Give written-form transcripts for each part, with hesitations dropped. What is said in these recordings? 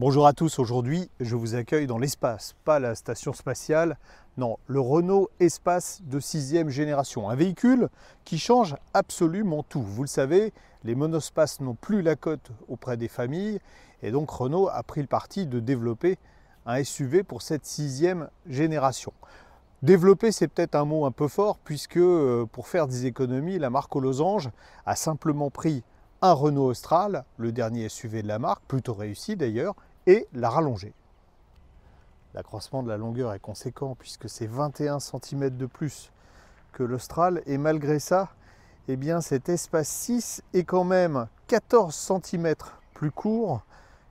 Bonjour à tous, aujourd'hui je vous accueille dans l'espace, pas la station spatiale, non, le Renault Espace de 6e génération. Un véhicule qui change absolument tout. Vous le savez, les monospaces n'ont plus la cote auprès des familles et donc Renault a pris le parti de développer un SUV pour cette 6e génération. Développer, c'est peut-être un mot un peu fort puisque pour faire des économies, la marque aux losanges a simplement pris un Renault Austral, le dernier SUV de la marque, plutôt réussi d'ailleurs, et l'a rallongé. L'accroissement de la longueur est conséquent puisque c'est 21 cm de plus que l'Austral et malgré ça, eh bien cet Espace 6 est quand même 14 cm plus court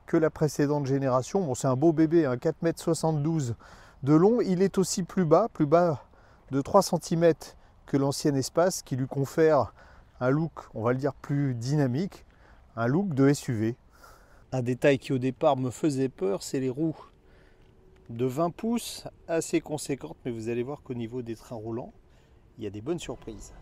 que la précédente génération. Bon, c'est un beau bébé, 4,72 m de long. Il est aussi plus bas de 3 cm que l'ancien Espace qui lui confère un look, on va le dire, plus dynamique, un look de SUV. Un détail qui au départ me faisait peur, c'est les roues de 20 pouces, assez conséquentes, mais vous allez voir qu'au niveau des trains roulants, il y a des bonnes surprises.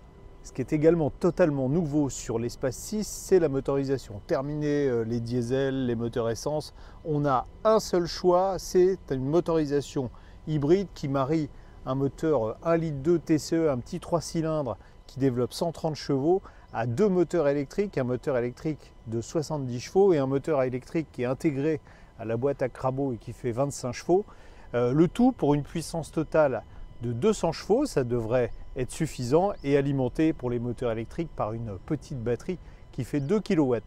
Ce qui est également totalement nouveau sur l'Espace 6, c'est la motorisation. Terminé les diesels, les moteurs essence, on a un seul choix, c'est une motorisation hybride qui marie un moteur 1,2 litre TCE, un petit 3 cylindres qui développe 130 chevaux, à deux moteurs électriques, un moteur électrique de 70 chevaux et un moteur électrique qui est intégré à la boîte à crabot et qui fait 25 chevaux. Le tout pour une puissance totale de 200 chevaux, ça devrait être suffisant et alimenté pour les moteurs électriques par une petite batterie qui fait 2 kWh.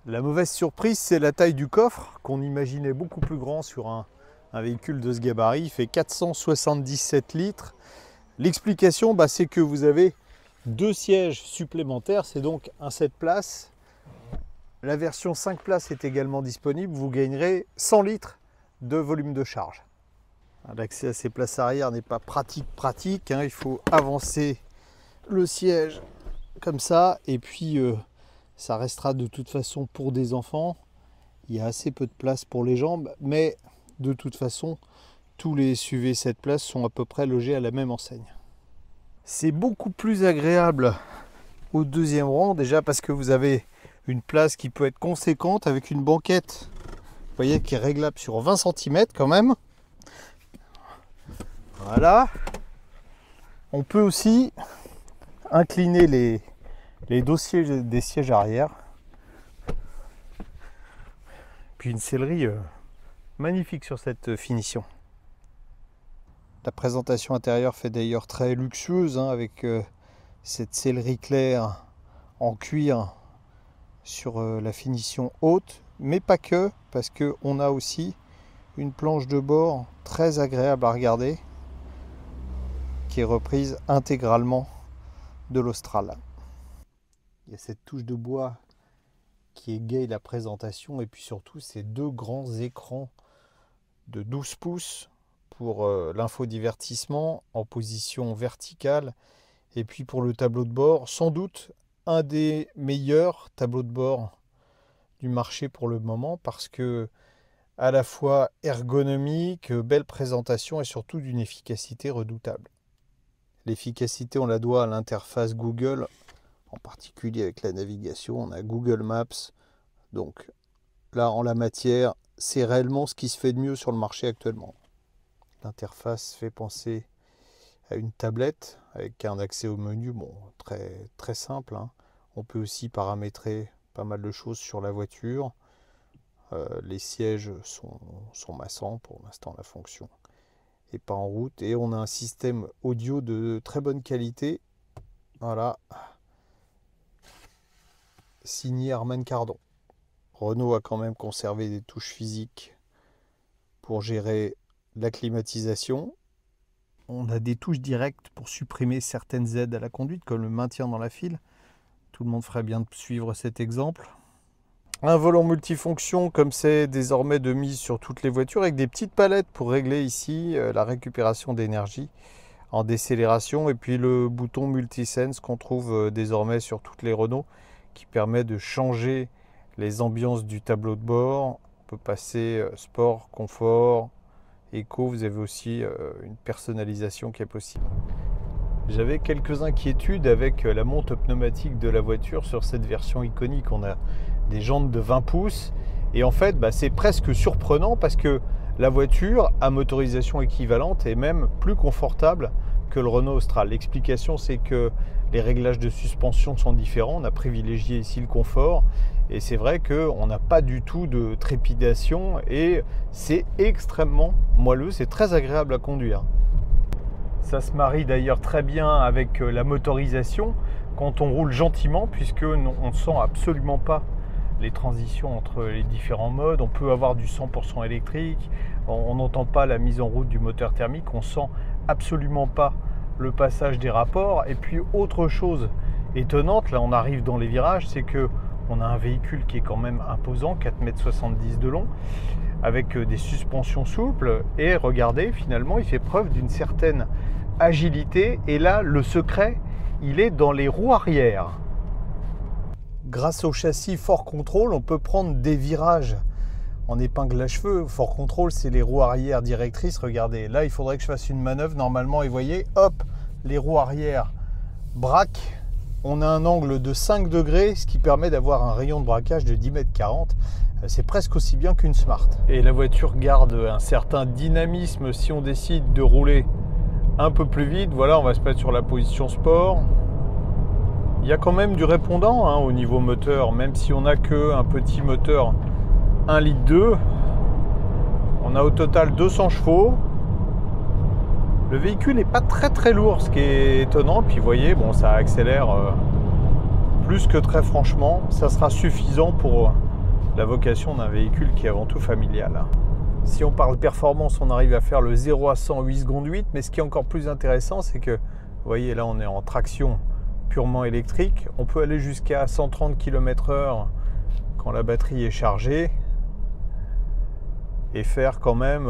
La mauvaise surprise, c'est la taille du coffre qu'on imaginait beaucoup plus grand sur un véhicule de ce gabarit. Il fait 477 litres. L'explication, c'est que vous avez deux sièges supplémentaires, c'est donc un 7 places. La version 5 places est également disponible, vous gagnerez 100 litres de volume de charge. L'accès à ces places arrière n'est pas pratique, il faut avancer le siège comme ça, et puis ça restera de toute façon pour des enfants. Il y a assez peu de place pour les jambes, mais de toute façon, tous les SUV 7 places sont à peu près logés à la même enseigne. C'est beaucoup plus agréable au deuxième rang, déjà parce que vous avez une place qui peut être conséquente avec une banquette, vous voyez, qui est réglable sur 20 cm quand même. Voilà. On peut aussi incliner les dossiers des sièges arrière. Puis une sellerie magnifique sur cette finition. La présentation intérieure fait d'ailleurs très luxueuse, avec cette sellerie claire en cuir sur la finition haute, mais pas que, parce qu'on a aussi une planche de bord très agréable à regarder, qui est reprise intégralement de l'Austral. Il y a cette touche de bois qui égaye la présentation, et puis surtout ces deux grands écrans de 12 pouces pour l'infodivertissement en position verticale, et puis pour le tableau de bord, sans doute un des meilleurs tableaux de bord du marché pour le moment, parce que à la fois ergonomique, belle présentation et surtout d'une efficacité redoutable. L'efficacité, on la doit à l'interface Google, en particulier avec la navigation. On a Google Maps, donc là en la matière, c'est réellement ce qui se fait de mieux sur le marché actuellement. L'interface fait penser à une tablette avec un accès au menu, très simple. On peut aussi paramétrer pas mal de choses sur la voiture. Les sièges sont massants, pour l'instant la fonction n'est pas en route. Et on a un système audio de très bonne qualité. Voilà. Signé Harman Kardon. Renault a quand même conservé des touches physiques pour gérer la climatisation. On a des touches directes pour supprimer certaines aides à la conduite, comme le maintien dans la file. Tout le monde ferait bien de suivre cet exemple. Un volant multifonction, comme c'est désormais de mise sur toutes les voitures, avec des petites palettes pour régler ici la récupération d'énergie en décélération. Et puis le bouton multisense qu'on trouve désormais sur toutes les Renault, qui permet de changer les ambiances du tableau de bord. On peut passer sport, confort, éco. Vous avez aussi une personnalisation qui est possible. J'avais quelques inquiétudes avec la monte pneumatique de la voiture sur cette version iconique. On a des jantes de 20 pouces Et en fait, c'est presque surprenant parce que la voiture à motorisation équivalente est même plus confortable que le Renault Austral. L'explication, c'est que les réglages de suspension sont différents. On a privilégié ici le confort. Et c'est vrai qu'on n'a pas du tout de trépidation et c'est extrêmement moelleux. C'est très agréable à conduire. Ça se marie d'ailleurs très bien avec la motorisation quand on roule gentiment, puisque on ne sent absolument pas les transitions entre les différents modes. On peut avoir du 100% électrique, on n'entend pas la mise en route du moteur thermique, on sent absolument pas le passage des rapports. Et puis autre chose étonnante, là on arrive dans les virages, c'est que on a un véhicule qui est quand même imposant, 4,70 m de long, avec des suspensions souples. Et regardez, finalement, il fait preuve d'une certaine agilité. Et là, le secret, il est dans les roues arrière. Grâce au châssis Ford Control, on peut prendre des virages en épingle à cheveux. Ford Control, c'est les roues arrière directrices. Regardez, là, il faudrait que je fasse une manœuvre normalement. Et vous voyez, hop, les roues arrière braquent. On a un angle de 5 degrés, ce qui permet d'avoir un rayon de braquage de 10,40 m. C'est presque aussi bien qu'une Smart. Et la voiture garde un certain dynamisme si on décide de rouler un peu plus vite. Voilà, on va se mettre sur la position sport. Il y a quand même du répondant au niveau moteur, même si on n'a qu'un petit moteur 1,2 litre. On a au total 200 chevaux. Le véhicule n'est pas très lourd, ce qui est étonnant. Puis vous voyez, bon, ça accélère plus que très franchement. Ça sera suffisant pour la vocation d'un véhicule qui est avant tout familial. Si on parle performance, on arrive à faire le 0 à 100 en 8 secondes 8. Mais ce qui est encore plus intéressant, c'est que, vous voyez, là on est en traction purement électrique. On peut aller jusqu'à 130 km/h quand la batterie est chargée. Et faire quand même...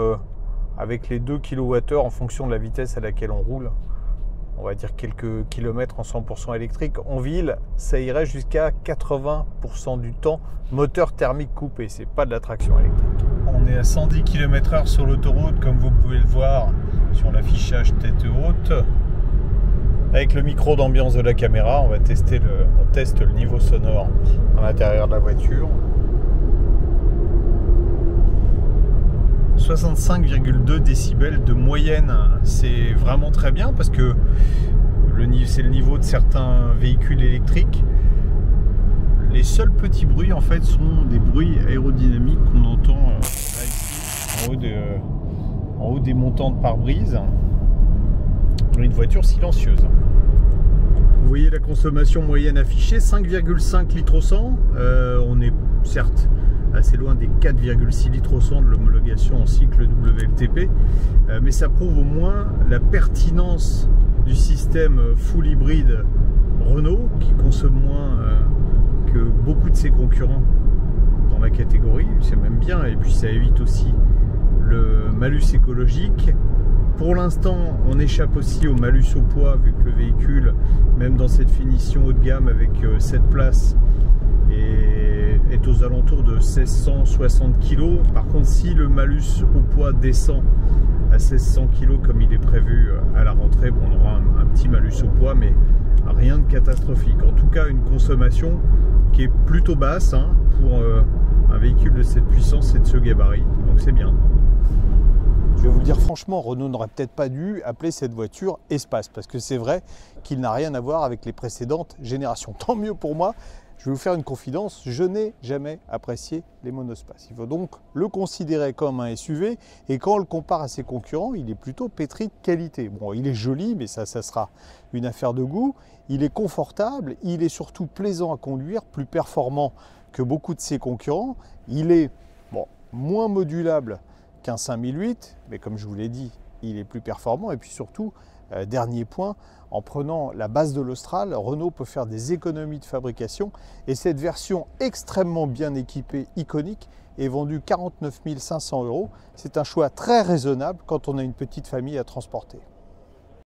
avec les 2 kWh en fonction de la vitesse à laquelle on roule, on va dire quelques kilomètres en 100% électrique. En ville, ça irait jusqu'à 80% du temps moteur thermique coupé. C'est pas de la traction électrique. On est à 110 km/h sur l'autoroute, comme vous pouvez le voir sur l'affichage tête haute. Avec le micro d'ambiance de la caméra, on teste le niveau sonore à l'intérieur de la voiture. 65,2 décibels de moyenne, c'est vraiment très bien parce que c'est le niveau de certains véhicules électriques. Les seuls petits bruits en fait sont des bruits aérodynamiques qu'on entend là ici en haut des montants de pare-brise. Une voiture silencieuse. Vous voyez la consommation moyenne affichée, 5,5 litres au 100. On est certes assez loin des 4,6 litres au 100 de l'homologation en cycle WLTP, mais ça prouve au moins la pertinence du système full hybride Renault, qui consomme moins que beaucoup de ses concurrents dans la catégorie. C'est même bien, et puis ça évite aussi le malus écologique. Pour l'instant, on échappe aussi au malus au poids, vu que le véhicule, même dans cette finition haut de gamme avec 7 places, est aux alentours de 1660 kg. Par contre, si le malus au poids descend à 1600 kg comme il est prévu à la rentrée, bon, on aura un petit malus au poids, mais rien de catastrophique. En tout cas, une consommation qui est plutôt basse pour un véhicule de cette puissance et de ce gabarit, donc c'est bien. Je vais vous le dire franchement, Renault n'aurait peut-être pas dû appeler cette voiture Espace, parce que c'est vrai qu'il n'a rien à voir avec les précédentes générations. Tant mieux pour moi. Je vais vous faire une confidence, je n'ai jamais apprécié les monospaces. Il faut donc le considérer comme un SUV, et quand on le compare à ses concurrents, il est plutôt pétri de qualité. Bon, il est joli, mais ça sera une affaire de goût. Il est confortable, il est surtout plaisant à conduire, plus performant que beaucoup de ses concurrents. Il est moins modulable qu'un 5008, mais comme je vous l'ai dit, il est plus performant. Et puis surtout, dernier point, en prenant la base de l'Austral, Renault peut faire des économies de fabrication, et cette version extrêmement bien équipée, iconique, est vendue 49 500 €. C'est un choix très raisonnable quand on a une petite famille à transporter.